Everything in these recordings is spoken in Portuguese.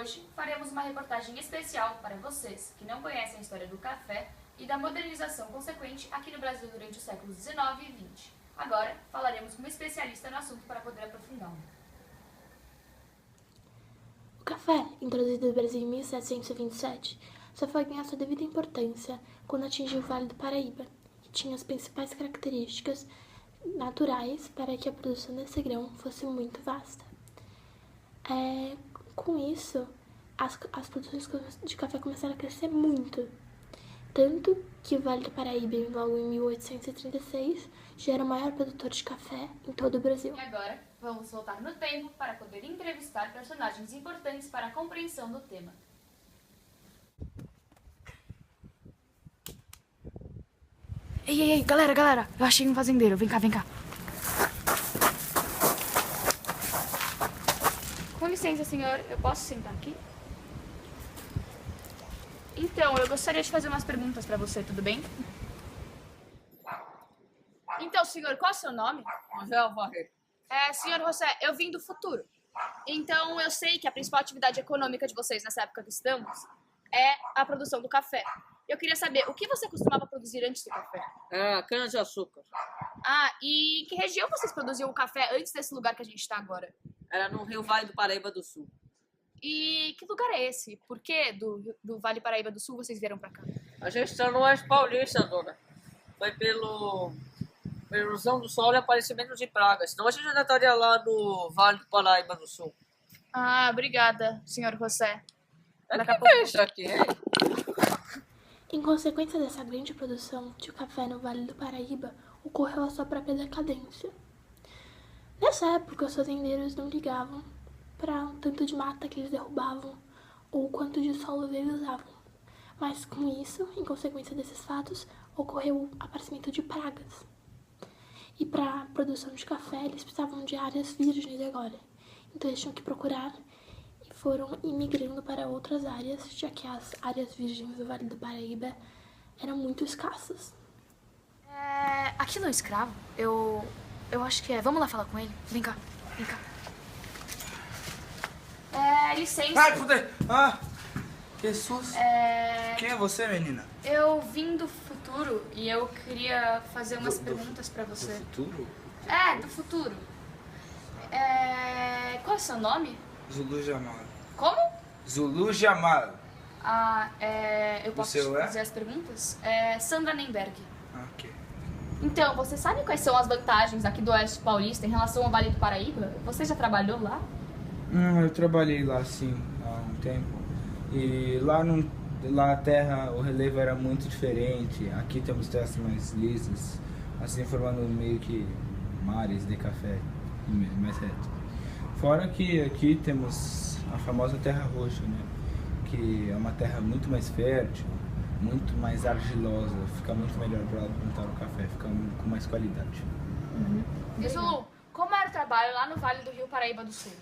Hoje faremos uma reportagem especial para vocês que não conhecem a história do café e da modernização consequente aqui no Brasil durante os séculos XIX e XX. Agora falaremos com um especialista no assunto para poder aprofundá-lo. O café, introduzido no Brasil em 1727, só foi ganhar sua devida importância quando atingiu o Vale do Paraíba, que tinha as principais características naturais para que a produção desse grão fosse muito vasta. Com isso, as produções de café começaram a crescer muito, tanto que o Vale do Paraíba, logo em 1836, já era o maior produtor de café em todo o Brasil. E agora, vamos voltar no tempo para poder entrevistar personagens importantes para a compreensão do tema. Ei, galera, eu achei um fazendeiro, vem cá. Com licença, senhor, eu posso sentar aqui? Então, eu gostaria de fazer umas perguntas para você, tudo bem? Então, senhor, qual é o seu nome? José Alvarez. Senhor José, eu vim do futuro. Então, eu sei que a principal atividade econômica de vocês nessa época que estamos é a produção do café. Eu queria saber, o que você costumava produzir antes do café? Cana-de-açúcar. E em que região vocês produziam o café antes desse lugar que a gente está agora? Era no Rio Vale do Paraíba do Sul. E que lugar é esse? Por que do Vale Paraíba do Sul vocês vieram para cá? A gente está no Oeste Paulista, dona. Foi pela erosão do solo e aparecimento de pragas. Senão a gente ainda estaria lá no Vale do Paraíba do Sul. Obrigada, senhor José. O que é isso aqui, hein? Em consequência dessa grande produção de café no Vale do Paraíba, ocorreu a sua própria decadência. Nessa época, os fazendeiros não ligavam para o tanto de mata que eles derrubavam ou quanto de solo eles usavam. Mas com isso, em consequência desses fatos, ocorreu o aparecimento de pragas. E para a produção de café, eles precisavam de áreas virgens agora. Então eles tinham que procurar e foram imigrando para outras áreas, já que as áreas virgens do Vale do Paraíba eram muito escassas. Aquilo é um escravo? Eu acho que é. Vamos lá falar com ele? Vem cá. Licença. Ai, puta! Jesus! Quem é você, menina? Eu vim do futuro e eu queria fazer umas perguntas pra você. Do futuro? Do futuro. Qual é o seu nome? Zulu Jamal. Como? Zulu Jamal. Eu posso seu te fazer as perguntas? Sandra Nemberg. Ok. Então, você sabe quais são as vantagens aqui do Oeste Paulista em relação ao Vale do Paraíba? Você já trabalhou lá? Eu trabalhei lá, sim, há um tempo. E lá a terra, o relevo era muito diferente. Aqui temos terras mais lisas, assim formando meio que mares de café, mais reto. Fora que aqui temos a famosa terra roxa, né? Que é uma terra muito mais fértil, muito mais argilosa, fica muito melhor para plantar o café, fica com mais qualidade. E Zulu, como era o trabalho lá no Vale do Rio Paraíba do Sul?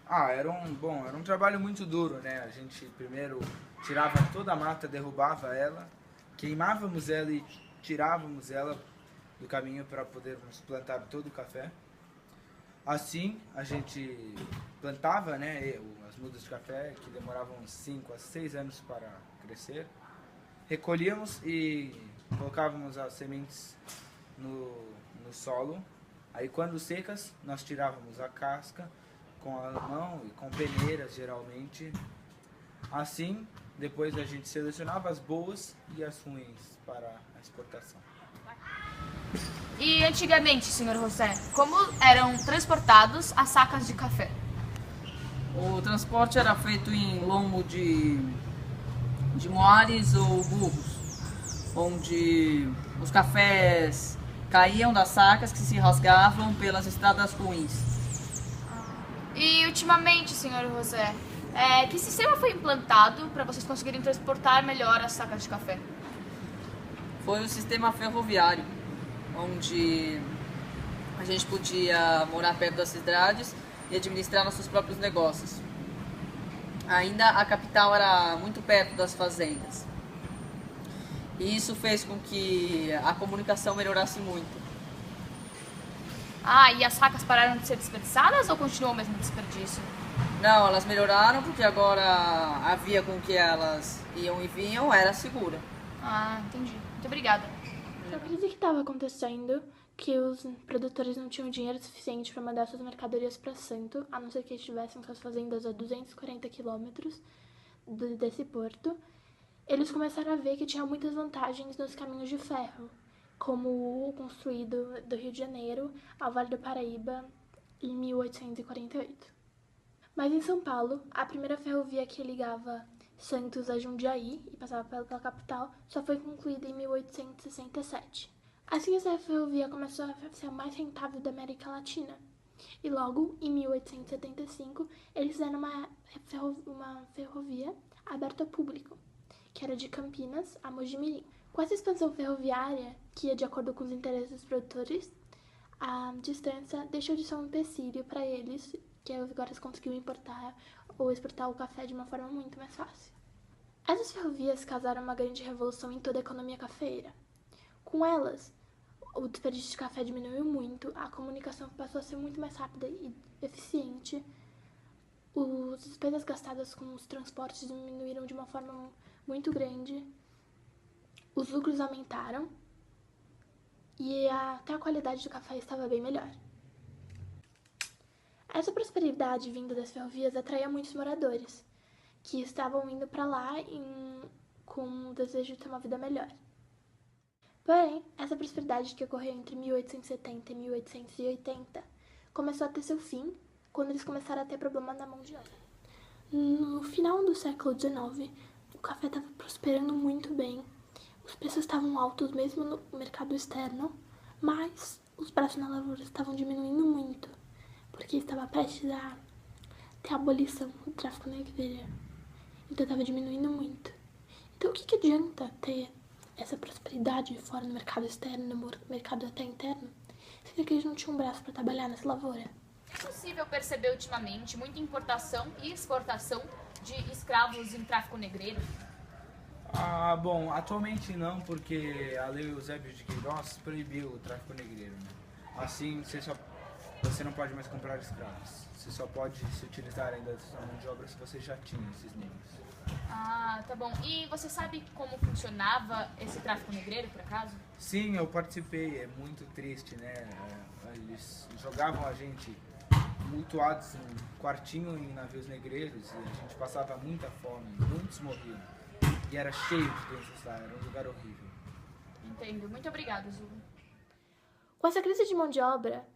Era um trabalho muito duro, né? A gente primeiro tirava toda a mata, derrubava ela, queimávamos ela e tirávamos ela do caminho para podermos plantar todo o café. Assim, a gente plantava, né, as mudas de café, que demoravam 5 a 6 anos para crescer. Recolhíamos e colocávamos as sementes no solo. Aí, quando secas, nós tirávamos a casca com a mão e com peneiras, geralmente. Assim, depois a gente selecionava as boas e as ruins para a exportação. E antigamente, senhor José, como eram transportados as sacas de café? O transporte era feito em lombo de moares ou burros, onde os cafés caíam das sacas que se rasgavam pelas estradas ruins. E ultimamente, senhor José, que sistema foi implantado para vocês conseguirem transportar melhor as sacas de café? Foi o sistema ferroviário, onde a gente podia morar perto das cidades e administrar nossos próprios negócios. Ainda a capital era muito perto das fazendas. E isso fez com que a comunicação melhorasse muito. E as sacas pararam de ser desperdiçadas ou continuou o mesmo desperdício? Não, elas melhoraram porque agora a via com que elas iam e vinham era segura. Ah, entendi. Muito obrigada. A crise que estava acontecendo, que os produtores não tinham dinheiro suficiente para mandar suas mercadorias para Santo, a não ser que estivessem suas fazendas a 240 quilômetros desse porto, eles começaram a ver que tinha muitas vantagens nos caminhos de ferro, como o construído do Rio de Janeiro ao Vale do Paraíba em 1848. Mas em São Paulo, a primeira ferrovia que ligava Santos a Jundiaí e passava pela capital só foi concluída em 1867. Assim, essa ferrovia começou a ser a mais rentável da América Latina. E logo, em 1875, eles fizeram uma ferrovia aberta ao público, que era de Campinas a Mogi-mirim. Com essa expansão ferroviária, que ia de acordo com os interesses dos produtores, a distância deixou de ser um empecilho para eles, que agora eles conseguiam importar ou exportar o café de uma forma muito mais fácil. Essas ferrovias causaram uma grande revolução em toda a economia cafeeira. Com elas, o desperdício de café diminuiu muito, a comunicação passou a ser muito mais rápida e eficiente, as despesas gastadas com os transportes diminuíram de uma forma muito grande, os lucros aumentaram e até a qualidade do café estava bem melhor. Essa prosperidade vinda das ferrovias atraía muitos moradores, que estavam indo para lá com o desejo de ter uma vida melhor. Porém, essa prosperidade que ocorreu entre 1870 e 1880 começou a ter seu fim quando eles começaram a ter problema na mão de obra. No final do século XIX, o café estava prosperando muito bem, os preços estavam altos mesmo no mercado externo, mas os preços na lavoura estavam diminuindo muito, porque estava prestes a ter a abolição do tráfico negreiro. Então estava diminuindo muito. Então o que adianta ter essa prosperidade fora no mercado externo, no mercado até interno, sendo que eles não tinham um braço para trabalhar nessa lavoura? É possível perceber ultimamente muita importação e exportação de escravos em tráfico negreiro? Ah, bom, atualmente não, porque a Lei Eusébio de Queiroz proibiu o tráfico negreiro, né? Assim, você não pode mais comprar escravos. Você só pode se utilizar ainda da sua mão de obra se você já tinha esses negros. Ah, tá bom. E você sabe como funcionava esse tráfico negreiro, por acaso? Sim, eu participei, é muito triste, né? Eles jogavam a gente mutuados em quartinho em navios negreiros e a gente passava muita fome, muitos morriam. E era cheio de doenças lá, era um lugar horrível. Entendo. Muito obrigada, Zulu. Com essa crise de mão de obra,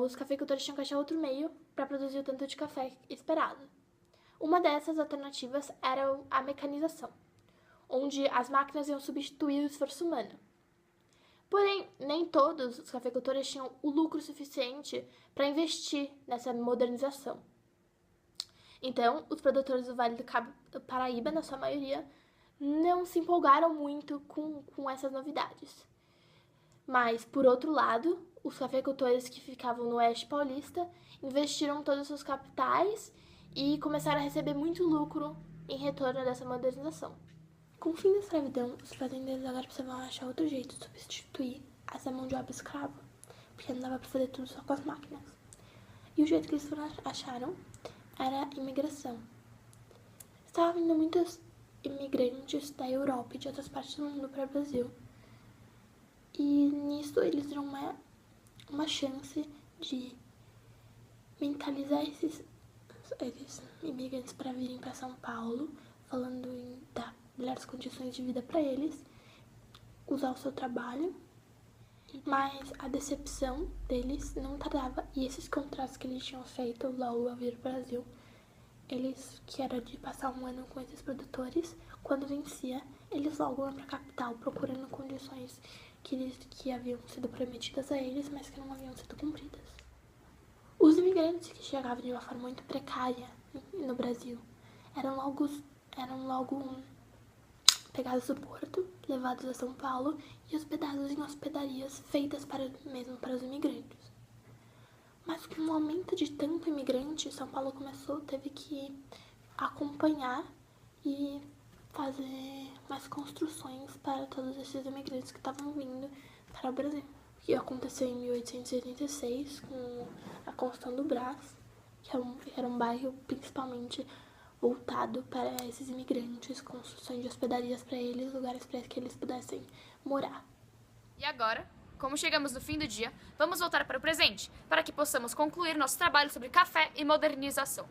os cafeicultores tinham que achar outro meio para produzir o tanto de café esperado. Uma dessas alternativas era a mecanização, onde as máquinas iam substituir o esforço humano. Porém, nem todos os cafeicultores tinham o lucro suficiente para investir nessa modernização. Então, os produtores do Vale do Paraíba, na sua maioria, não se empolgaram muito com essas novidades. Mas, por outro lado, os cafeicultores que ficavam no Oeste Paulista investiram todos os seus capitais e começaram a receber muito lucro em retorno dessa modernização. Com o fim da escravidão, os fazendeiros agora precisavam achar outro jeito de substituir essa mão de obra escrava, porque não dava para fazer tudo só com as máquinas. E o jeito que eles acharam era a imigração. Estavam vindo muitos imigrantes da Europa e de outras partes do mundo para o Brasil. E nisso eles viram uma chance de mentalizar esses imigrantes para virem para São Paulo, falando em dar melhores condições de vida para eles, usar o seu trabalho, mas a decepção deles não tardava, e esses contratos que eles tinham feito logo ao vir para o Brasil, eles, que era de passar um ano com esses produtores, quando vencia, eles logo iam para a capital procurando condições que haviam sido prometidas a eles, mas que não haviam sido cumpridas. Os imigrantes que chegavam de uma forma muito precária no Brasil eram logo pegados do porto, levados a São Paulo e hospedados em hospedarias feitas mesmo para os imigrantes. Mas com o aumento de tanto imigrante, São Paulo teve que acompanhar e fazer mais construções para todos esses imigrantes que estavam vindo para o Brasil. O que aconteceu em 1886 com a construção do Brás que era um bairro principalmente voltado para esses imigrantes, construções de hospedarias para eles, lugares para que eles pudessem morar. E agora, como chegamos no fim do dia, vamos voltar para o presente, para que possamos concluir nosso trabalho sobre café e modernização.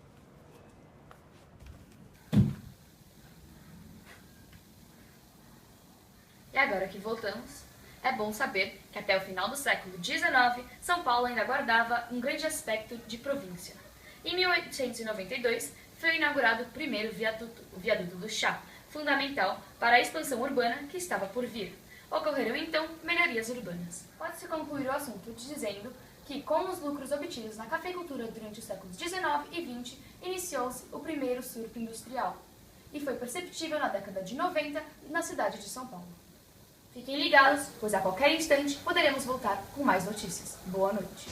E agora que voltamos, é bom saber que até o final do século XIX, São Paulo ainda guardava um grande aspecto de província. Em 1892, foi inaugurado o primeiro viaduto, o Viaduto do Chá, fundamental para a expansão urbana que estava por vir. Ocorreram então melhorias urbanas. Pode-se concluir o assunto dizendo que, com os lucros obtidos na cafeicultura durante os séculos XIX e XX, iniciou-se o primeiro surto industrial, e foi perceptível na década de 90 na cidade de São Paulo. Fiquem ligados, pois a qualquer instante poderemos voltar com mais notícias. Boa noite.